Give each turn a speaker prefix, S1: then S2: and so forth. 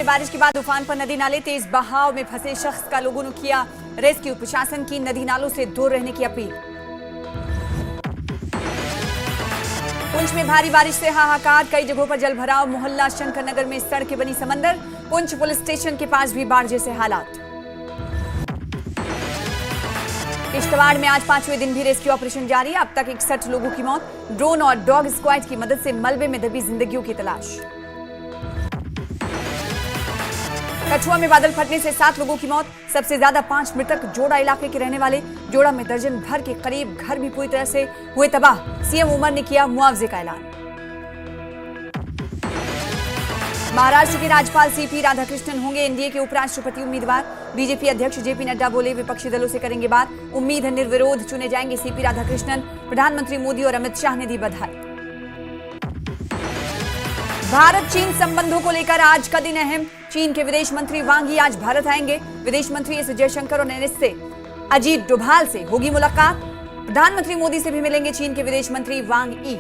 S1: बारिश के बाद उफान पर नदी नाले, तेज बहाव में फंसे शख्स का लोगों ने किया रेस्क्यू। प्रशासन की नदी नालों से दूर रहने की अपील। पुंछ में भारी बारिश से हाहाकार, कई जगहों पर जलभराव। मोहल्ला शंकरनगर में सड़कें बनी समंदर। पुंछ पुलिस स्टेशन के पास भी बाढ़ जैसे हालात। किश्तवाड़ में आज 5वें दिन भी रेस्क्यू ऑपरेशन जारी। अब तक 61 लोगों की मौत। ड्रोन और डॉग स्क्वाड की मदद से मलबे में दबी जिंदगियों की तलाश। कछुआ में बादल फटने से 7 लोगों की मौत। सबसे ज्यादा 5 मृतक जोड़ा इलाके के रहने वाले। जोड़ा में दर्जन भर के करीब घर भी पूरी तरह से हुए तबाह। सीएम उमर ने किया मुआवजे का ऐलान। महाराष्ट्र के राज्यपाल सीपी राधाकृष्णन होंगे एनडीए के उपराष्ट्रपति उम्मीदवार। बीजेपी अध्यक्ष जेपी नड्डा बोले, विपक्षी दलों से करेंगे बात। उम्मीद है निर्विरोध चुने जाएंगे सीपी राधाकृष्णन। प्रधानमंत्री मोदी और अमित शाह ने दी बधाई। भारत चीन संबंधों को लेकर आज का दिन अहम। चीन के विदेश मंत्री वांग यी आज भारत आएंगे। विदेश मंत्री एस जयशंकर और एनएस से अजीत डोभाल से होगी मुलाकात। प्रधानमंत्री मोदी से भी मिलेंगे चीन के विदेश मंत्री वांग यी।